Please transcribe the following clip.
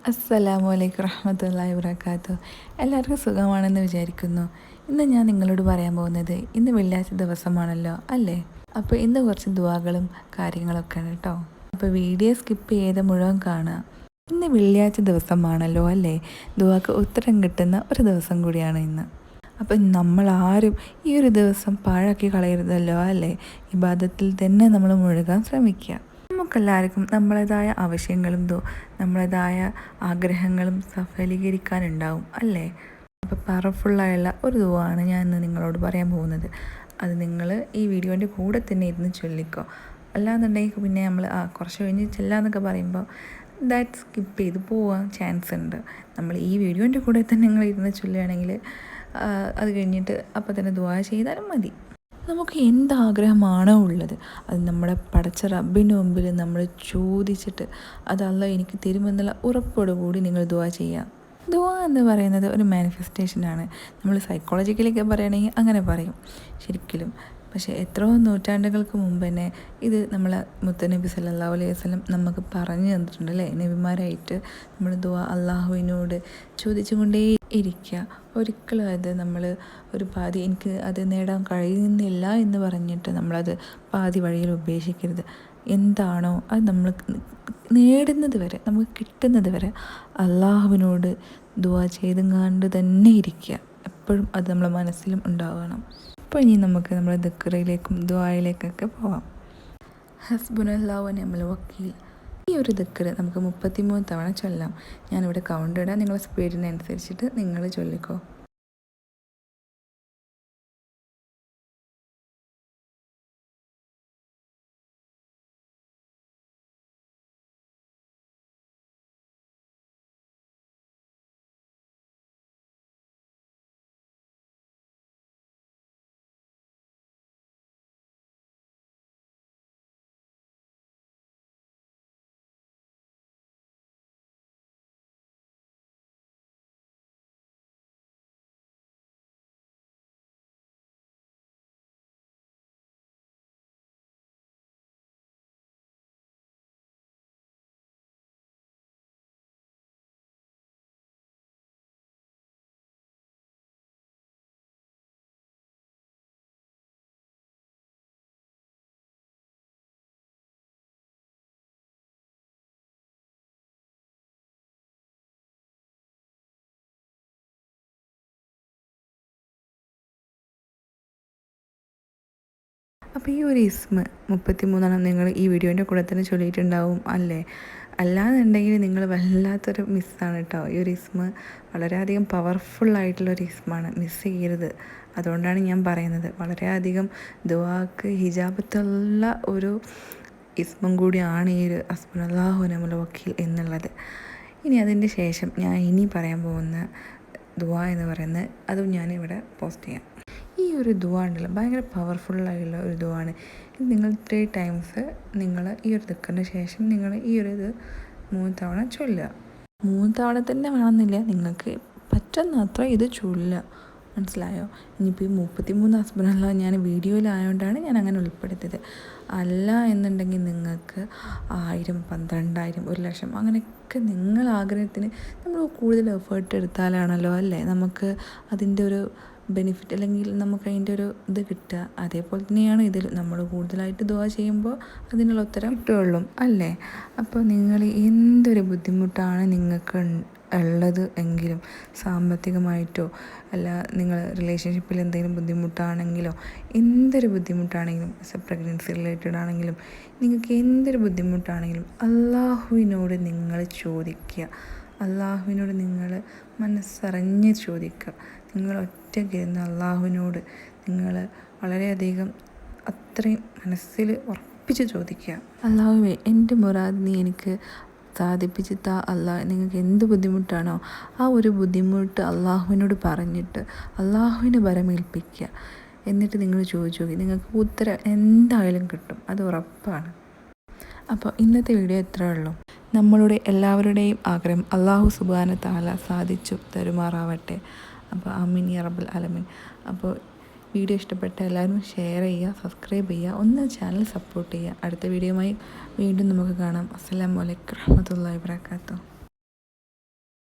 അസ്സലാമു അലൈക്കും റഹ്മത്തുള്ളാഹി വബറകാതുഹു. എല്ലാവർക്കും സുഖമാണെന്ന് വിചാരിക്കുന്നു. ഇന്ന് ഞാൻ നിങ്ങളോട് പറയാൻ പോകുന്നത് ഇന്ന് വെള്ളിയാഴ്ച ദിവസമാണല്ലോ അല്ലേ. അപ്പോൾ ഇന്ന് കുറച്ച് ദുആകളും കാര്യങ്ങളൊക്കെയാണ് കേട്ടോ. അപ്പോൾ വീഡിയോ സ്കിപ്പ് ചെയ്ത് മുഴുവൻ കാണുക. ഇന്ന് വെള്ളിയാഴ്ച ദിവസമാണല്ലോ അല്ലേ. ദുആക്ക് ഉത്തരം കിട്ടുന്ന ഒരു ദിവസം കൂടിയാണ് ഇന്ന്. അപ്പം നമ്മളാരും ഈ ഒരു ദിവസം പാഴാക്കി കളയരുതല്ലോ അല്ലേ. ഇബാദത്തിൽ തന്നെ നമ്മൾ മുഴുകാൻ ശ്രമിക്കുക. നമുക്കെല്ലാവർക്കും നമ്മളേതായ ആവശ്യങ്ങളും നമ്മളേതായ ആഗ്രഹങ്ങളും സഫലീകരിക്കാനുണ്ടാവും അല്ലേ. അപ്പോൾ പവർഫുള്ളായുള്ള ഒരു ദുആണ് ഞാൻ ഇന്ന് നിങ്ങളോട് പറയാൻ പോകുന്നത്. അത് നിങ്ങൾ ഈ വീഡിയോൻ്റെ കൂടെ തന്നെ ഇരുന്ന് ചൊല്ലിക്കോ. അല്ലാന്നുണ്ടെങ്കിൽ പിന്നെ നമ്മൾ കുറച്ച് കഴിഞ്ഞ് ചെല്ലാന്നൊക്കെ പറയുമ്പോൾ ദാറ്റ് സ്കിപ്പ് ചെയ്ത് പോകാൻ ചാൻസ് ഉണ്ട്. നമ്മൾ ഈ വീഡിയോൻ്റെ കൂടെ തന്നെ നിങ്ങൾ ഇരുന്ന് ചൊല്ലുകയാണെങ്കിൽ അത് കഴിഞ്ഞിട്ട് അപ്പോൾ തന്നെ ദുആ ചെയ്താലും മതി. നമുക്ക് എന്താഗ്രഹമാണോ ഉള്ളത് അത് നമ്മുടെ പടച്ച റബ്ബിൻ്റെ മുമ്പിൽ നമ്മൾ ചോദിച്ചിട്ട് അത് അല്ലാഹ് എനിക്ക് തരുമെന്നുള്ള ഉറപ്പോടുകൂടി നിങ്ങൾ ദുആ ചെയ്യുക. ദുആ എന്ന് പറയുന്നത് ഒരു മാനിഫെസ്റ്റേഷനാണ്. നമ്മൾ സൈക്കോളജിക്കലൊക്കെ പറയുകയാണെങ്കിൽ അങ്ങനെ പറയും ശരിക്കും. പക്ഷേ എത്രയോ നൂറ്റാണ്ടുകൾക്ക് മുമ്പ് തന്നെ ഇത് നമ്മളെ മുത്തനബി സല്ലല്ലാഹു അലൈഹി വസല്ലം നമുക്ക് പറഞ്ഞു തന്നിട്ടുണ്ട് അല്ലേ. നബിമാരായിട്ട് നമ്മൾ ദുആ അള്ളാഹുവിനോട് ചോദിച്ചുകൊണ്ടേ ഇരിക്കുക. ഒരിക്കലും അത് നമ്മൾ ഒരു പാതി എനിക്ക് അത് നേടാൻ കഴിയുന്നില്ല എന്ന് പറഞ്ഞിട്ട് നമ്മളത് പാതി വഴിയിൽ ഉപേക്ഷിക്കരുത്. എന്താണോ അത് നമ്മൾ നേടുന്നത് വരെ നമുക്ക് കിട്ടുന്നത് വരെ അള്ളാഹുവിനോട് ദുആ ചെയ്തുകൊണ്ട് തന്നെ ഇരിക്കുക. എപ്പോഴും അത് നമ്മളെ മനസ്സിലും ഉണ്ടാവണം. അപ്പോൾ ഇനി നമുക്ക് നമ്മുടെ ദിക്റിലേക്കും ദുആയിലേക്കൊക്കെ പോവാം. ഹസ്ബുനല്ലാഹു വനിഅമൽ വക്കീൽ. ഈ ഒരു ദിക്ർ നമുക്ക് 33 തവണ ചൊല്ലാം. ഞാനിവിടെ കൗണ്ട് ഇടാം. നിങ്ങളുടെ സ്പീഡിനനുസരിച്ചിട്ട് നിങ്ങൾ ചൊല്ലിക്കോ. അപ്പോൾ ഈ ഒരു ഇസ്മ 33 നിങ്ങൾ ഈ വീഡിയോൻ്റെ കൂടെ തന്നെ ചൊല്ലിയിട്ടുണ്ടാവും അല്ലേ. അല്ലാന്നുണ്ടെങ്കിൽ നിങ്ങൾ വല്ലാത്തൊരു മിസ്സാണ് കേട്ടോ. ഈ ഒരു ഇസ്മ വളരെയധികം പവർഫുള്ളായിട്ടുള്ളൊരു ഇസ്മാണ്. മിസ് ചെയ്യരുത്. അതുകൊണ്ടാണ് ഞാൻ പറയുന്നത്. വളരെയധികം ദുആക്ക് ഹിജാബത്തുള്ള ഒരു ഇസ്മും കൂടിയാണ് ഈ ഒരു ഹസ്ബുനല്ലാഹു വനിഅമൽ വക്കീൽ എന്നുള്ളത്. ഇനി അതിൻ്റെ ശേഷം ഞാൻ ഇനി പറയാൻ പോകുന്ന ദുആ എന്ന് പറയുന്നത് അതും ഞാനിവിടെ പോസ്റ്റ് ചെയ്യാം. ഈ ഒരു ദുആ ഉണ്ടല്ലോ ഭയങ്കര പവർഫുള്ളായുള്ള ഒരു ദുആ ആണ്. നിങ്ങൾ 3 ടൈംസ് നിങ്ങൾ ഈ ഒരു ദിക്റിന് ശേഷം നിങ്ങൾ ഈ ഒരു ഇത് 3 തവണ ചൊല്ലുക. 3 തവണ തന്നെ വേണമെന്നില്ല, നിങ്ങൾക്ക് പറ്റുന്നത്ര ഇത് ചൊല്ലുക. മനസ്സിലായോ? ഇനിയിപ്പോൾ ഈ 33 ഹസ്ബുനല്ലാഹ് ഞാൻ വീഡിയോയിലായതുകൊണ്ടാണ് ഞാൻ അങ്ങനെ ഉൾപ്പെടുത്തിയത്. അല്ല എന്നുണ്ടെങ്കിൽ നിങ്ങൾക്ക് 1000, 12,000, 1,00,000 അങ്ങനെയൊക്കെ നിങ്ങൾ ആഗ്രഹത്തിന് നമ്മൾ കൂടുതൽ എഫേർട്ട് എടുത്താലാണല്ലോ അല്ലേ നമുക്ക് അതിൻ്റെ ഒരു ബെനിഫിറ്റ് അല്ലെങ്കിൽ നമുക്ക് അതിൻ്റെ ഒരു ഇത് കിട്ടുക. അതേപോലെ തന്നെയാണ് ഇതിൽ നമ്മൾ കൂടുതലായിട്ട് ദുആ ചെയ്യുമ്പോൾ അതിനുള്ള ഉത്തരം കിട്ടുകയുള്ളൂ അല്ലേ. അപ്പോൾ നിങ്ങൾ എന്തൊരു ബുദ്ധിമുട്ടാണ് നിങ്ങൾക്ക് ഉള്ളത് എങ്കിലും സാമ്പത്തികമായിട്ടോ അല്ല നിങ്ങൾ റിലേഷൻഷിപ്പിൽ എന്തെങ്കിലും ബുദ്ധിമുട്ടാണെങ്കിലോ എന്തൊരു ബുദ്ധിമുട്ടാണെങ്കിലും പ്രഗ്നൻസി റിലേറ്റഡ് ആണെങ്കിലും നിങ്ങൾക്ക് എന്തൊരു ബുദ്ധിമുട്ടാണെങ്കിലും അള്ളാഹുവിനോട് നിങ്ങൾ ചോദിക്കുക. അള്ളാഹുവിനോട് നിങ്ങൾ മനസ്സറിഞ്ഞ് ചോദിക്കുക. നിങ്ങൾ ഒറ്റയ്ക്കിരുന്ന് അള്ളാഹുവിനോട് നിങ്ങൾ വളരെയധികം അത്രയും മനസ്സിൽ ഉറപ്പിച്ച് ചോദിക്കുക. അള്ളാഹുവേ എൻ്റെ മുറാദ് നീ എനിക്ക് സാധിപ്പിച്ച് താ അള്ളാഹ്. നിങ്ങൾക്ക് എന്ത് ബുദ്ധിമുട്ടാണോ ആ ഒരു ബുദ്ധിമുട്ട് അള്ളാഹുവിനോട് പറഞ്ഞിട്ട് അള്ളാഹുവിനെ ഭരമേൽപ്പിക്കുക. എന്നിട്ട് നിങ്ങൾ ചോദിച്ചു നോക്കി, നിങ്ങൾക്ക് ഉത്തരം എന്തായാലും കിട്ടും, അത് ഉറപ്പാണ്. അപ്പോൾ ഇന്നത്തെ വീഡിയോ ഇത്രയേ ഉള്ളൂ. നമ്മളുടെ എല്ലാവരുടെയും ആഗ്രഹം അള്ളാഹു സുബ്ഹാനഹു തആല സാധിച്ചു തരുമാറാവട്ടെ. അപ്പോൾ ആമീൻ യാ റബ്ബൽ ആലമീൻ. അപ്പോൾ വീഡിയോ ഇഷ്ടപ്പെട്ട എല്ലാവരും ഷെയർ ചെയ്യുക, സബ്സ്ക്രൈബ് ചെയ്യുക, ഒന്ന് ചാനൽ സപ്പോർട്ട് ചെയ്യുക. അടുത്ത വീഡിയോയുമായി വീണ്ടും നമുക്ക് കാണാം. അസ്സലാമു അലൈക്കും വറഹ്മത്തുള്ളാഹി വബറകാതുഹു.